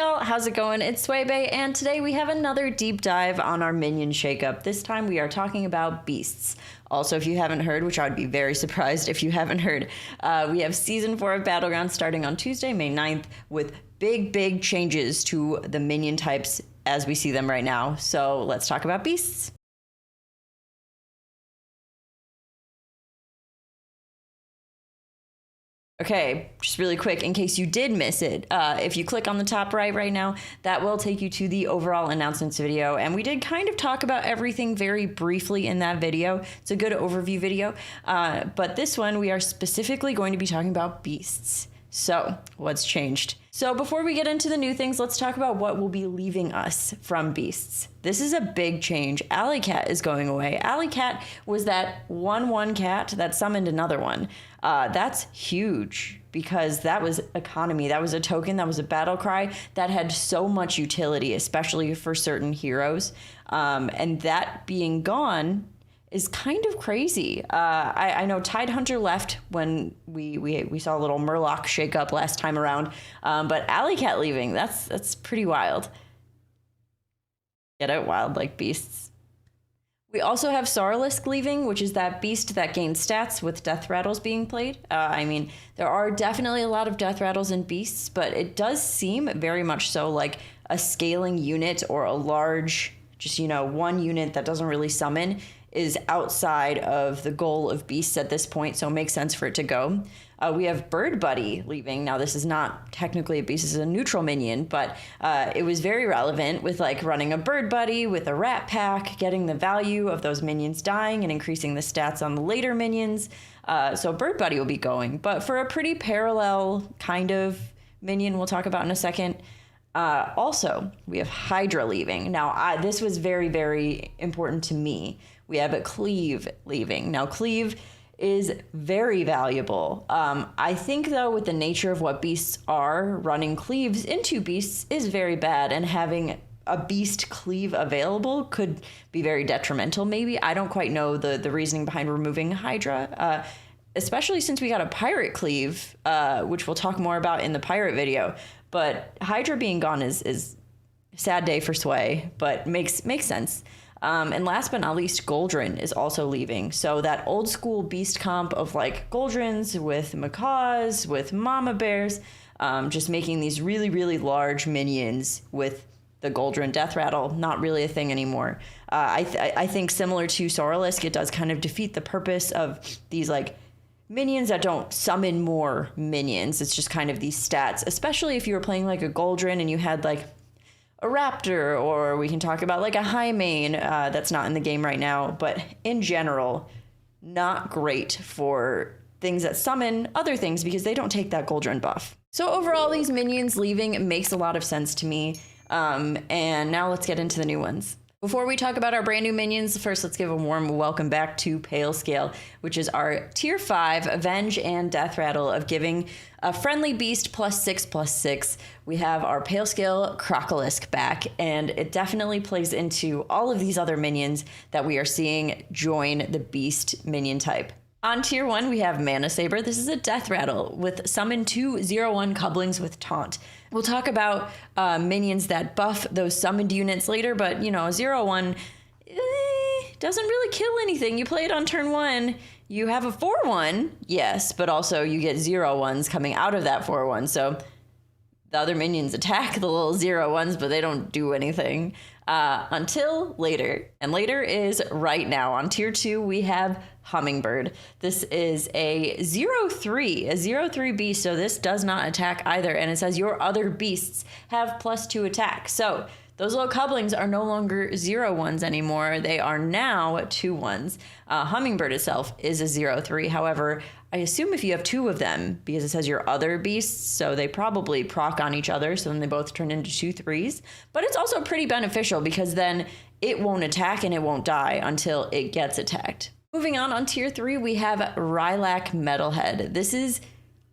y'all, how's it going? It's Swaybae, and today we have another deep dive on our minion shakeup. This time we are talking about beasts. Also, if you haven't heard, which I would be very surprised if you haven't heard, we have Season 4 of Battlegrounds starting on Tuesday, May 9th, with big changes to the minion types as we see them right now. So let's talk about beasts. Okay, just really quick, in case you did miss it, if you click on the top right now, that will take you to the overall announcements video. And we did kind of talk about everything very briefly in that video. It's a good overview video. But this one, we are specifically going to be talking about beasts. So what's changed? So before we get into the new things, let's talk about what will be leaving us from beasts. This is a big change. Alley Cat is going away. Alley Cat was that 1/1 cat that summoned another one. That's huge because that was economy. That was a token, that was a battle cry that had so much utility, especially for certain heroes. And that being gone is kind of crazy. I know Tidehunter left when we saw a little Murloc shake up last time around, but Alley Cat leaving, that's pretty wild. Get out, wild like beasts. We also have Soralisk leaving, which is that beast that gains stats with death rattles being played. I mean, there are definitely a lot of death rattles in beasts, but it does seem very much so like a scaling unit or a large, just, you know, one unit that doesn't really summon is outside of the goal of beasts at this point, so it makes sense for it to go. We have Bird Buddy leaving. Now, this is not technically a beast, this is a neutral minion, but it was very relevant with like running a Bird Buddy with a Rat Pack, getting the value of those minions dying and increasing the stats on the later minions. So Bird Buddy will be going, but for a pretty parallel kind of minion we'll talk about in a second. Also, we have Hydra leaving. Now, this was very important to me. We have a Cleave leaving. Now, Cleave is very valuable. I think, though, with the nature of what beasts are, running Cleaves into beasts is very bad, and having a beast Cleave available could be very detrimental, maybe. I don't quite know the reasoning behind removing Hydra, especially since we got a Pirate Cleave, which we'll talk more about in the Pirate video. But Hydra being gone is a sad day for Sway, but makes sense. And last but not least, Goldrin is also leaving. So that old school beast comp of like Goldrins with macaws, with mama bears, just making these really large minions with the Goldrin death rattle, not really a thing anymore. I think similar to Soralisk, it does kind of defeat the purpose of these like minions that don't summon more minions. It's just kind of these stats, especially if you were playing like a Goldrin and you had like a Raptor, or we can talk about like a High Main that's not in the game right now, but in general, not great for things that summon other things because they don't take that Goldrin buff. So overall, these minions leaving makes a lot of sense to me. And now let's get into the new ones. Before we talk about our brand new minions, first let's give a warm welcome back to Pale Scale, which is our tier 5 Avenge and Death Rattle of giving a friendly beast +6/+6. We have our Pale Scale Crocolisk back, and it definitely plays into all of these other minions that we are seeing join the beast minion type. On tier 1, we have Mana Saber. This is a death rattle with summon 2 0/1 couplings with taunt. We'll talk about minions that buff those summoned units later, but you know, 0/1 doesn't really kill anything. You play it on turn 1, you have a 4/1, yes, but also you get 0/1s coming out of that 4/1. So the other minions attack the little 0/1s, but they don't do anything until later. And later is right now. On tier 2, we have Hummingbird. This is a 0/3 beast, so this does not attack either. And it says your other beasts have +2 attack. So those little couplings are no longer 0/1s anymore. They are now 2/1s. Hummingbird itself is a 0/3. However, I assume if you have 2 of them, because it says your other beasts, so they probably proc on each other, so then they both turn into 2/3s. But it's also pretty beneficial because then it won't attack and it won't die until it gets attacked. Moving on tier 3, we have Rylak Metalhead. This is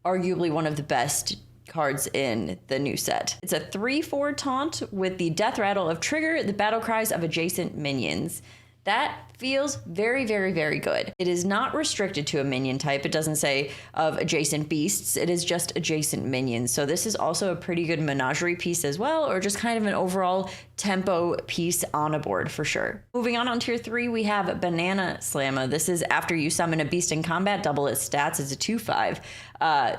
arguably one of the best cards in the new set. It's a 3/4 taunt with the death rattle of trigger the battle cries of adjacent minions. That feels very, very, very good. It is not restricted to a minion type. It doesn't say of adjacent beasts. It is just adjacent minions. So this is also a pretty good menagerie piece as well, or just kind of an overall tempo piece on a board for sure. Moving on tier 3, we have Banana Slamma. This is after you summon a beast in combat, double its stats. It's a 2/5.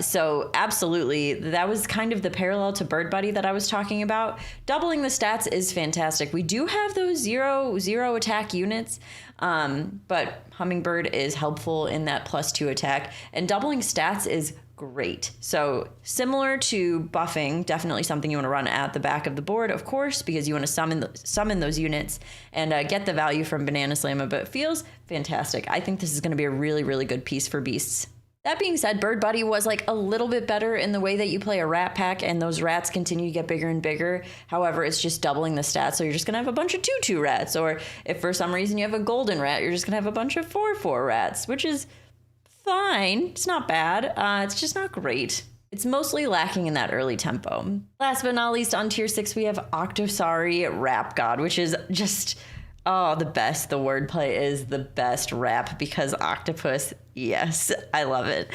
So absolutely, that was kind of the parallel to Bird Buddy that I was talking about. Doubling the stats is fantastic. We do have those zero attack units, but Hummingbird is helpful in that +2 attack, and doubling stats is great. So similar to buffing, definitely something you want to run at the back of the board, of course, because you want to summon those units and get the value from Banana Slamma, but it feels fantastic. I think this is going to be a really, really good piece for beasts. That being said, Bird Buddy was like a little bit better in the way that you play a rat pack, and those rats continue to get bigger and bigger. However, it's just doubling the stats, so you're just going to have a bunch of 2/2 rats. Or if for some reason you have a golden rat, you're just going to have a bunch of 4/4 rats, which is fine. It's not bad. It's just not great. It's mostly lacking in that early tempo. Last but not least, on tier 6, we have Octosari Rap God, which is just... oh, the best. The wordplay is the best rap because octopus. Yes, I love it.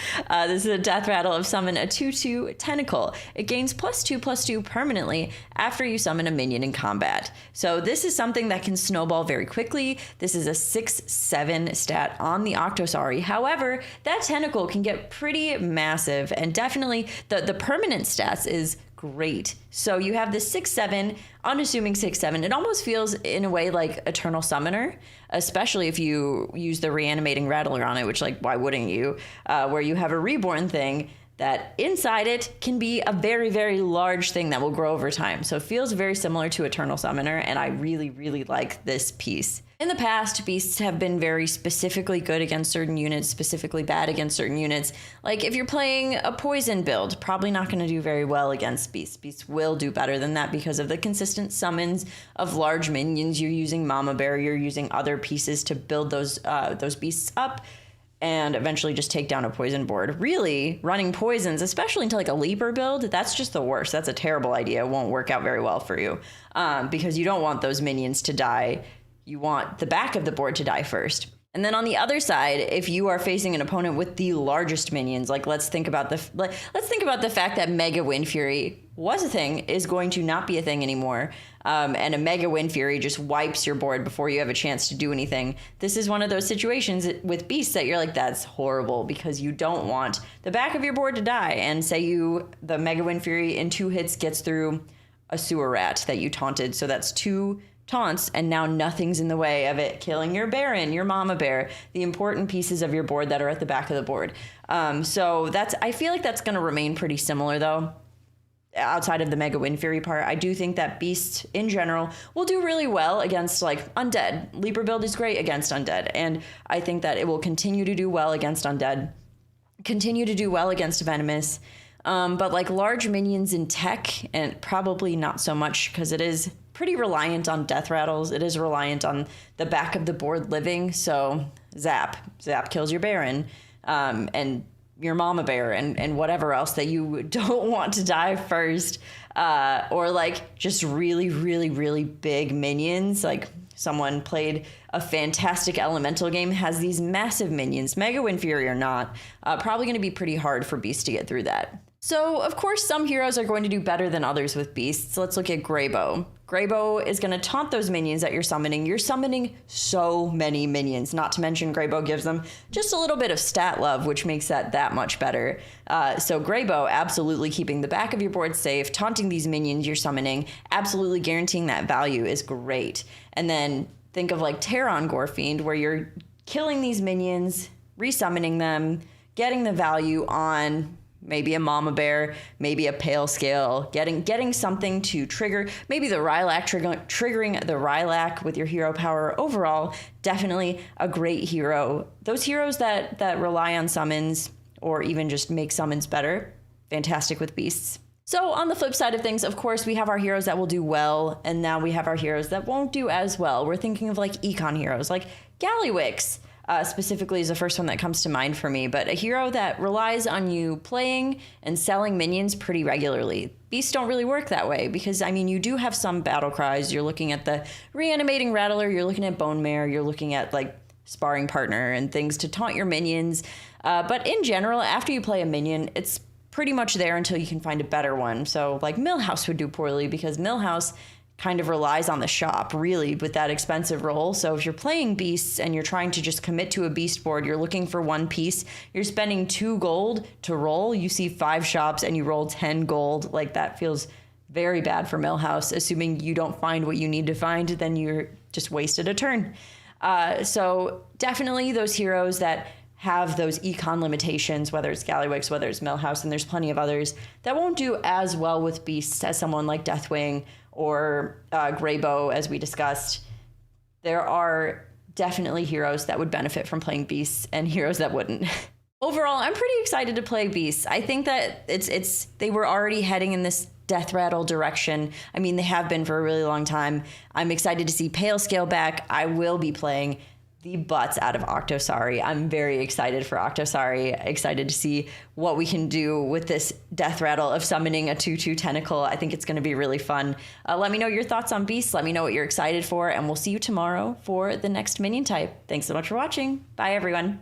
This is a death rattle of summon a 2/2 tentacle. It gains +2/+2 permanently after you summon a minion in combat. So this is something that can snowball very quickly. This is a 6/7 stat on the Octosari. However, that tentacle can get pretty massive, and definitely the permanent stats is great. So you have the 6/7, unassuming 6/7. It almost feels in a way like Eternal Summoner, especially if you use the reanimating rattler on it, which, like, why wouldn't you? Where you have a reborn thing that inside it can be a very, very large thing that will grow over time. So it feels very similar to Eternal Summoner, and I really, really like this piece. In the past, beasts have been very specifically good against certain units, specifically bad against certain units. Like if you're playing a poison build, probably not going to do very well against beasts. Beasts will do better than that because of the consistent summons of large minions. You're using Mama Bear, you're using other pieces to build those beasts up and eventually just take down a poison board. Really, running poisons, especially into like a leaper build, that's just the worst. That's a terrible idea. It won't work out very well for you because you don't want those minions to die. You want the back of the board to die first. And then on the other side, if you are facing an opponent with the largest minions, like let's think about the fact that Mega Wind Fury was a thing, is going to not be a thing anymore. And a Mega Wind Fury just wipes your board before you have a chance to do anything. This is one of those situations with beasts that you're like, that's horrible, because you don't want the back of your board to die. And say the Mega Wind Fury in 2 hits gets through a sewer rat that you taunted. So that's 2 taunts, and now nothing's in the way of it killing your Baron, your Mama Bear, the important pieces of your board that are at the back of the board. So I feel like that's going to remain pretty similar though. Outside of the Mega Wind Fury part, I do think that beasts in general will do really well against like undead. Leaper build is great against undead, and I think that it will continue to do well against undead, continue to do well against venomous. But like large minions in tech, and probably not so much because it is pretty reliant on death rattles. It is reliant on the back of the board living. So zap kills your Baron, and your Mama Bear, and whatever else that you don't want to die first. Or like just really, really, really big minions. Like someone played a fantastic elemental game, has these massive minions, Mega Wind Fury or not, probably going to be pretty hard for beasts to get through that. So, of course, some heroes are going to do better than others with beasts. Let's look at Greybow. Greybow is going to taunt those minions that you're summoning. You're summoning so many minions, not to mention Greybow gives them just a little bit of stat love, which makes that much better. So Greybow, absolutely keeping the back of your board safe, taunting these minions you're summoning, absolutely guaranteeing that value is great. And then think of like Terran Gorefiend, where you're killing these minions, resummoning them, getting the value on maybe a Mama Bear, maybe a Pale Scale, getting something to trigger, maybe the Rylak, triggering the Rylak with your hero power. Overall, definitely a great hero. Those heroes that rely on summons or even just make summons better, fantastic with beasts. So on the flip side of things, of course, we have our heroes that will do well, and now we have our heroes that won't do as well. We're thinking of like econ heroes like Gallywix, specifically is the first one that comes to mind for me, but a hero that relies on you playing and selling minions pretty regularly. Beasts don't really work that way because, I mean, you do have some battle cries. You're looking at the reanimating rattler, you're looking at bone mare, you're looking at like sparring partner and things to taunt your minions. But in general, after you play a minion, it's pretty much there until you can find a better one. So like Millhouse would do poorly because Millhouse kind of relies on the shop, really, with that expensive roll. So if you're playing beasts and you're trying to just commit to a beast board, you're looking for one piece, you're spending 2 gold to roll, you see 5 shops and you roll 10 gold. Like, that feels very bad for Millhouse. Assuming you don't find what you need to find, then you're just wasted a turn. So definitely those heroes that have those econ limitations, whether it's Gallywix, whether it's Millhouse, and there's plenty of others that won't do as well with beasts as someone like Deathwing or Greybow, as we discussed. There are definitely heroes that would benefit from playing beasts and heroes that wouldn't. Overall, I'm pretty excited to play beasts. I think that they were already heading in this death rattle direction. I mean, they have been for a really long time. I'm excited to see Pale Scale back. I will be playing the butts out of Octosari. I'm very excited for Octosari. Excited to see what we can do with this death rattle of summoning a 2/2 tentacle. I think it's going to be really fun. Let me know your thoughts on beasts. Let me know what you're excited for, and we'll see you tomorrow for the next minion type. Thanks so much for watching. Bye, everyone.